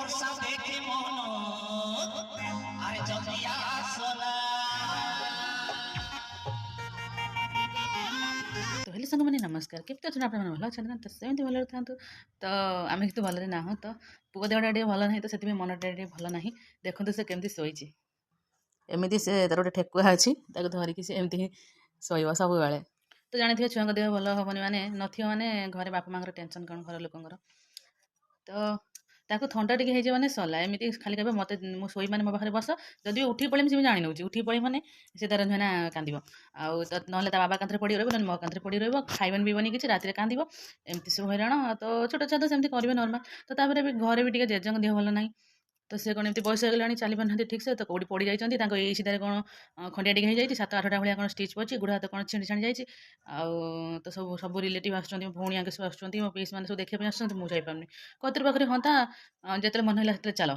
वर्षा देखे मन अरे जल्दी आसना। तो हेलो साथी मैंने नमस्कार केमती अच्छा आप भल अच्छा ना तो सेमती भल था तो आम कितु भलि ना तो पुओ देहटा टे भल ना तो से मनटा टे भल ना देखते से केमती शोची एमती से तार गोटे ठेकुआ अच्छी धरिकी से एमती ही शोब सब बेले तो जानी छुआ देह भल हेनी मैंने नाने घरे बापा माँ टेंशन कौन घर लोकर तो ताको थंडा टे हो मैंने सरला एमती खाली कह मत शोई मैंने मो पाखे बस जदि उठी पड़े सी जानी नौ उठी पड़े मैंने से तार ना कांद आउ ना बाबा कांधे पड़ी रही ना मो कांधे पड़ी रही खाइबन पीबनी किसी रात कांद एमती सब हैरान तो छोट छुआ तो सेमती करेंगे नर्माल तो तापर भी घरे भी जेजेक देह भल ना तो सी कौन एमती बयस हो चली पाना ठीक से तो कौटी पड़ जाती ये सीधार कौन खंडिया टी हो 7-8टा भाया कौन स्टिच पड़ी गोड़ हाथ कौन छिंडी छाणी जाए तो सब सब रिलेटिव आसुँच भौणी आगे सब आसुँच मो पीस मैंने सब देखा आसुँच मुझे जापारे कतर पाखे हाँ जो मन है चल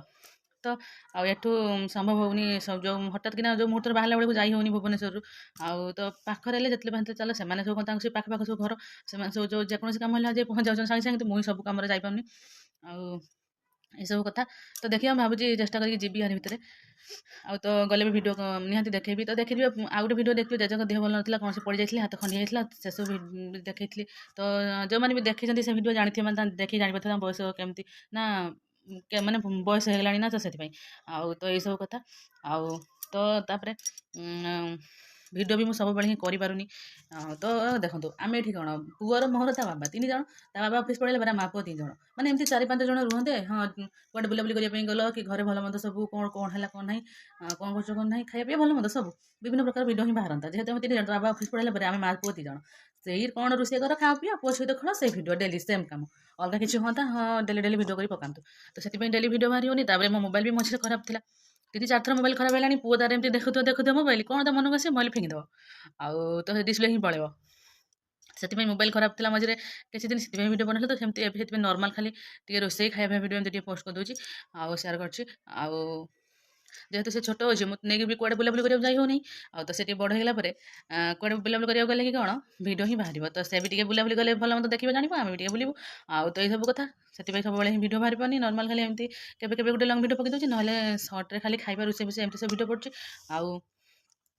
तो आठू संभव होनी जो हठात कि जो मुहूर्त बाहर बेलू जा होनी भुवनेश्वर आउ तो पाखे जो चल से सब पाख पाख सब घर से सब जो जेकोसी कम है पहुँच जाऊँ सागे सागे मुझे सब कम जापारे आउ सब कथा तो देखिए भावुँ चेष्टा करके जी यार भितर आ तो गले भी भिड निहाती देखेबी तो देखिए आउ गोटे भिड देखिए जेजक देह भल ना कौन से पड़ जाए हाथ खंडी जाता से सब देखी तो जो मैंने भी देखी से भिड जानी मैंने देखिए जापारे बयस केमती ना माने बयस हो गलानी ना तो से आउ तो यही सब कथा आउ तो तापर भिडियो भी मुझे सब बेले हिं करें तो देखो आम ये कौन पुअर मोहर ता बाबा 3 जन ता बाबा ऑफिस पड़े बेरा माँ पुओ 3 जन मैंने एमती 4-5 जन रुहते हाँ कौटे बुलाबुली करने गल कि घरे भल मंद सब कौन कौन है कौन ना कौन कर कौन ना खाया भल मंद सब विभिन्न प्रकार भिड ही बाहर जेहतु 3 जन बाबा ऑफिस पड़े बेरा आम माँ पुओ 3 जन से कौन रोषे कर खा पी पुओ सहित खेल से भिड डेली सेम कम अलग किसी हाँ हाँ डेली डेली भिड कर पकातु तो से डेली भिड बाहर मो मोबाइल भी मझे खराब था 3-4 थर मोबाइल खराब है पुओ तार एमती देखुद मोबाइल कौन तो मनक आसे मोबाइल फिंगीदेव आउ तो डिस्प्ले ही पड़े से मोबाइल खराब था मझे किसी दिन से भिड बना तो सेमती नॉर्मल खाली टे रोसे खाया भिड एमती पोस्ट कर दूसरी आउ सेयार कर जेहेतु से छोट अच्छे मुझे नहीं भी कड़े बुलाबुली कर जाई होनी आ तो से बड़ होगा कड़े बुलाबुली करा गले कि कौन भिड ही बाहर तो से भी बुलाबुली गले भल मत देखिए जान आम भी बुलू आउ तो ये सब कथा से सब भिड बाहर पानी नॉर्मल खाली एमती केबे गोटे लंग भिड पकई दूसरी ना सर्ट्रे खाली खाଇବା रोसे भी एमती सब भिड पड़े आउ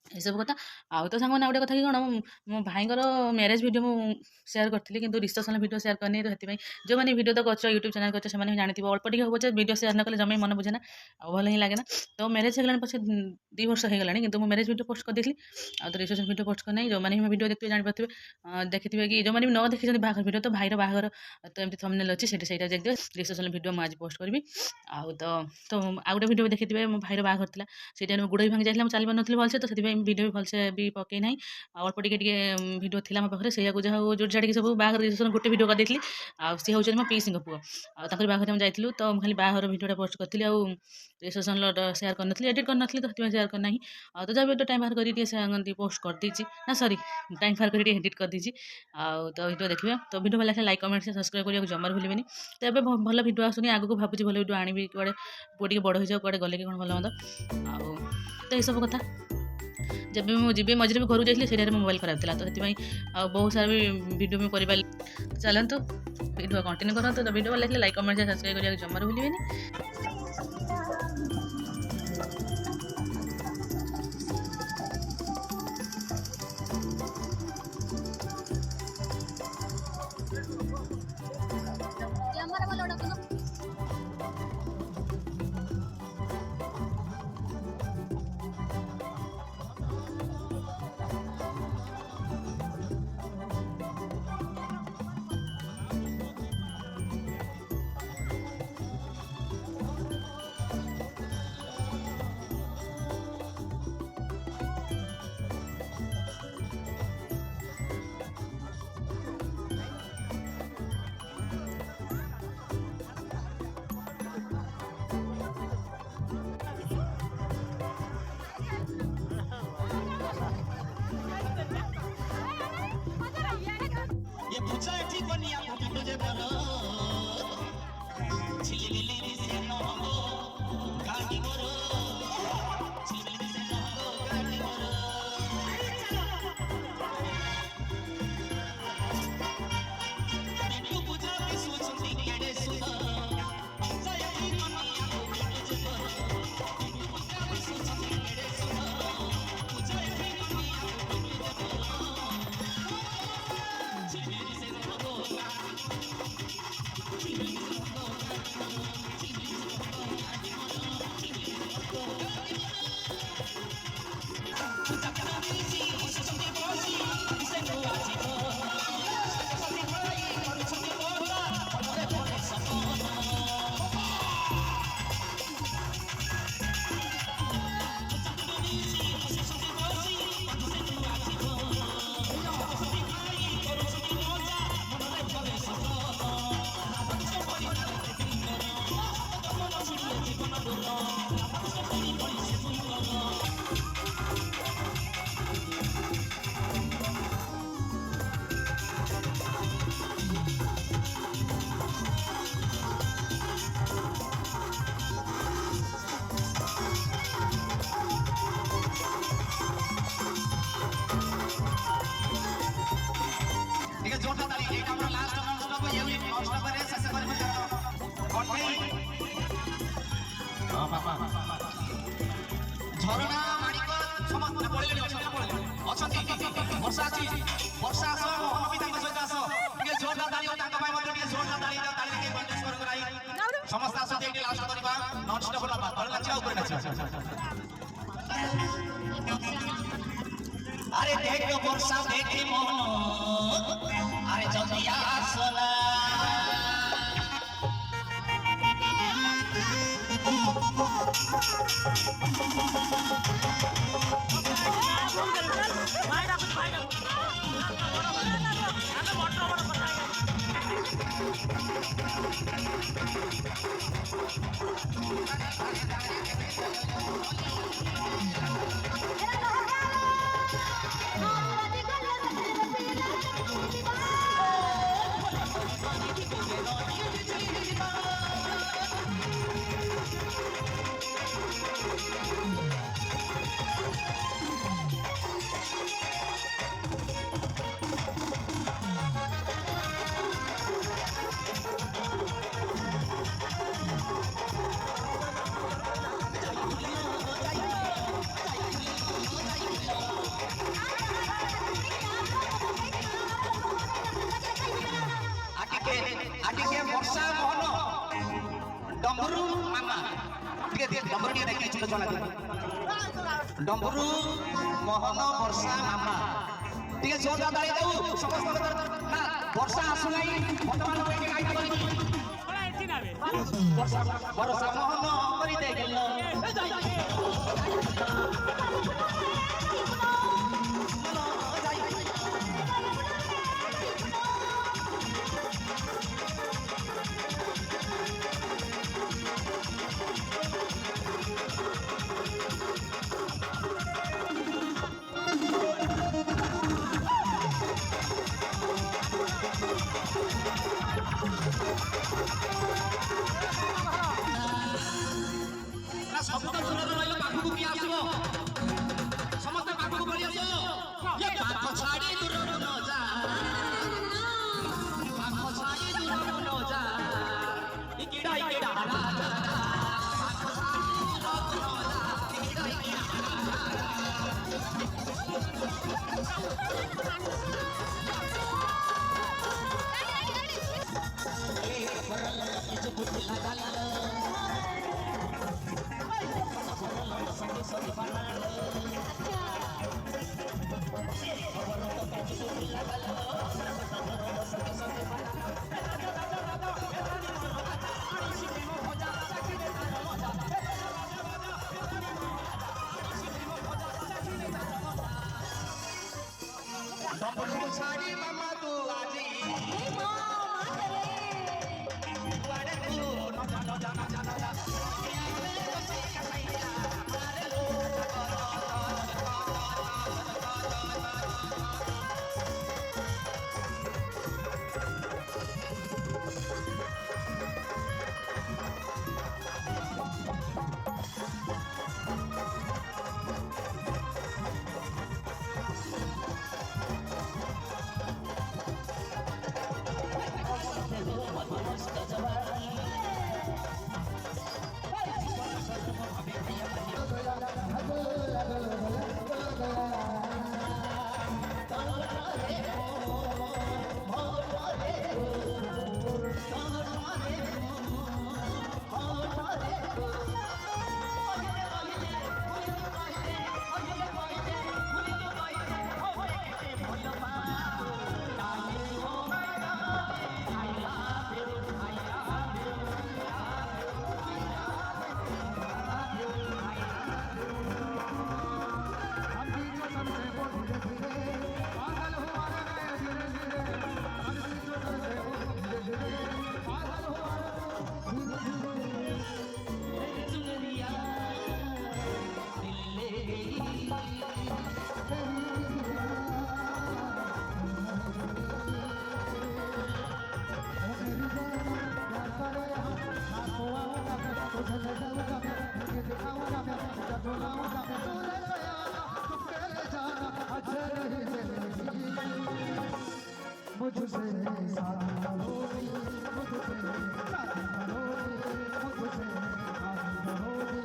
ये सब कथा आउ तो सांग गोटे कथा कि कौन मो भाई मैरेज वीडियो सेयार करी कि रिसेप्शन वीडियो सेयार करनी तो ये जो मैंने वीडियो तो कर यूट्यूब चैनल कर जानी अल्प टी हम वीडियो सेयार न कले जमे मन बुझे ना भल ही लगे ना तो मैरेज हो पचे 2 वर्ष हो गला कि मैरेज वीडियो पोस्ट कर देती आ तो रिसेप्शन वीडियो पोस्ट करना जो मैंने वीडियो देखते जापारे देखिए कि जो मैंने न देखी बाहर वीडियो तो भाईर बाहर तो एमती थंबनेल अच्छी से देखिए रिसेप्शन वीडियो मुझे पोस्ट करी आउ तो आउ गोटे वीडियो देखिए मो भाईर बाहर था से टाइम गोड़ भी भांगी जाता चल पार नी भलसे तो से वीडियो भी भलसे भी पकई ना अल्प टे वीडियो थी मो पाखे से जहाँ जोड़ झाड़ी सब बाहर रिसेप्शन गोटे वीडियो कर देती सी हूँ मो पीसी पुओ आखिर बाहर हम जाइलु तो खाली बाहर वीडियो पोस्ट करी आउ रिसेप्शन सेयार कर एडिट कर तो सेयार करना आ तो जब टाइम बाहर कर पोस्ट कर देती ना सॉरी टाइम बाहर कर एडिट कर देती आउ तो वीडियो देखिए तो वीडियो भल लाइक कमेंट सब्सक्राइब करने जमार भूलें तो ये भल वीडियो आसुनी आगू भावी भल वीडियो आनी कड़े पुओ टे बड़ हो जाओ कड़े गले कि कौन भल मंद आउ तो ये सब कथा जब भी मुझे जी मझे भी घर जाइए से मोबाइल खराब था तो ये बहुत सारा भी वीडियो भी कर चलतु वीडियो कंटिन्यू करूँ तो वीडियो भल लगे लाइक कमेंट सब्सक्राइब करने जमार भूलें। ये पूछा है ठीक बनिया तुझे बोलो छिलिली से न हो गाड़ी करो छिलिली से न हो गाड़ी करो बिट्टू पूछा भी सोचती केड़े सुना सही बनिया ଝରଣା ମାଣିକ ସମସ୍ତେ ପଳେଇଲେଣି ଅଛନ୍ତି ବର୍ଷା ଅଛି ବର୍ଷା ଆସ ମୋହନ ବି ତାଙ୍କ ସହିତ ଆସ ଟିକେ ଜୋରଦାର ତାଳି ଆଉ ତାଙ୍କ ପାଇଁ ମଧ୍ୟ ଟିକେ ଜୋରଦାର ତାଳି ତାଳିରେ ଟିକେ କଞ୍ଜୁସ କରାଇ ସମସ୍ତେ ଆସନ୍ତି ଏଠି ଲାଷ୍ଟ କରିବା ନନ୍ ଷ୍ଟପ୍ ହେଲା ତଳେ ନାଚିବା ଉପରେ ନାଚିବା আরে দেখ বর্ষা দেখে মন আরে যদি আসলা আটিকে বর্ষা মোহন ডম্বরু মামা ଟିକେ ଟିକେ ଡମ୍ବରୁ ଟିକେ ଦେଖିକି ଛୋଟ ଛୁଆ ଡମ୍ବରୁ ମୋହନ ବର୍ଷା ମାମା ଟିକେ ଜୋରଦାର ତାଳି ଦଉ ସମସ୍ତଙ୍କ ନା ବର୍ଷା ଆସୁନାହିଁ ବର୍ତ୍ତମାନ ବର୍ଷା ମୋହନ କରି ଦେଖିଲ ସବୁ ତ ଦୂରରେ ରହିଲେ ପାଖକୁ କିଏ ଆସିବ ସମସ୍ତେ ପାଖକୁ ପଳେଇ ଆସ ପାଖ ଛାଡ଼ି ଦୂରକୁ ନ ଯା ପାଖ ଛାଡ଼ି ଦୂରକୁ ନ ଯା ଇକିଡ଼ା ଇକିଡ଼ା डम्बरू छाड़ी मामा तू आजी कुआड़े तू न जाना मुझसे साथ करोगी मुझसे शादी करोगी मुझसे शादी करोगी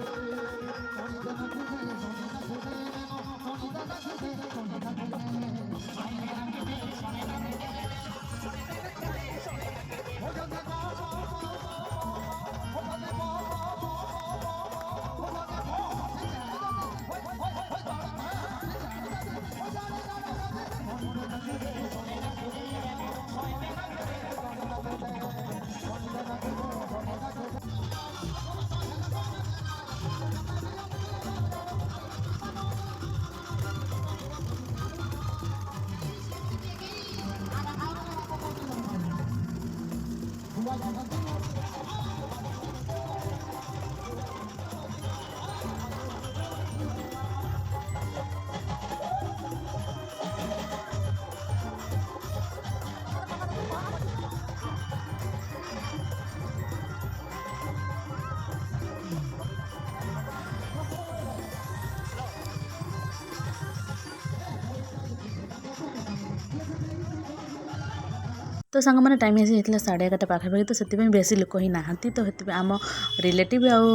तो सांग मैंने टाइम आसी 11:30 पाखापाखि तो से बेसी लोक ही नहांती तो से आम रिलेटिव आउ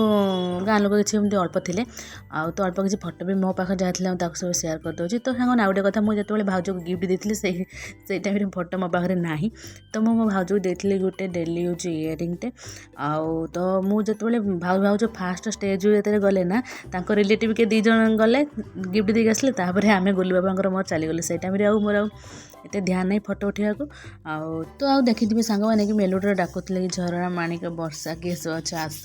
गाँ लोक किसी एमती अल्प थे आउ तो अल्प किसी फटो भी मो पाखे जहाँ सब सेयार करदे तो सांग आउ गोटे कथा मुझे जो भाउज को गिफ्ट देती से टाइम फटो मो पाखे ना तो मो भाउज को देती गोटे डेली यूज इयरिंगटे आउ तो मुझे भाउज फास्ट स्टेज जो गले ना रिलेटिव के 2 जन गले गिफ्ट देके आसले आम गोलू बाबा मोर चलीगले से टाइम आउ मोर एत ध्यान नहीं फटो उठा तो आउ देखिए सांग मैंने कि मेलोडी डाकुले कि झरणा माणिक वर्षा किस अच्छा आस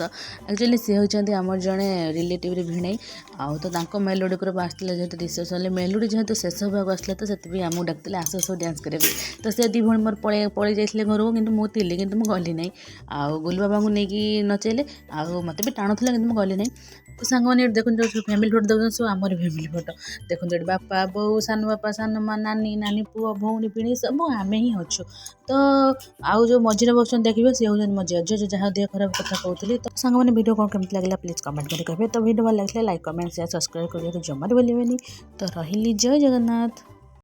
एक्चुअली सी होती आमर जड़े रिलेटिव भिणे आउ तो मेलोडी ग्रुप आसला जेहतु रिसेप्शन मेलोडी जेहतु शेष भाग आसला तो से आमको डाकते आस सब डांस करेंगे तो से 2 भण मोर पलि जाते घर को कि मुझे कि गली ना आउ गोलू बाबा को लेकिन नचेले आउ मत भी टाणुला कि गली ना तो सांग मैंने देखो जो फैमिली फोटो देखते सब आमर फैमिली फोटो देखो बापा बो सान बापा सान माँ नानी नानी पुआ भौणी पिणी सब आम ही अच्छु तो आउ जो मझे बस देखिए सी हूँ मो जेज जो जहाँ देह खराब कथा कहती तो सांग मैंने वीडियो कौन केमती लगे प्लीज कमेंट करके कहे तो वीडियो भल लगे लाइक कमेंट शेयर सब्सक्राइब करने जमा भूलें तो रही जय जगन्नाथ।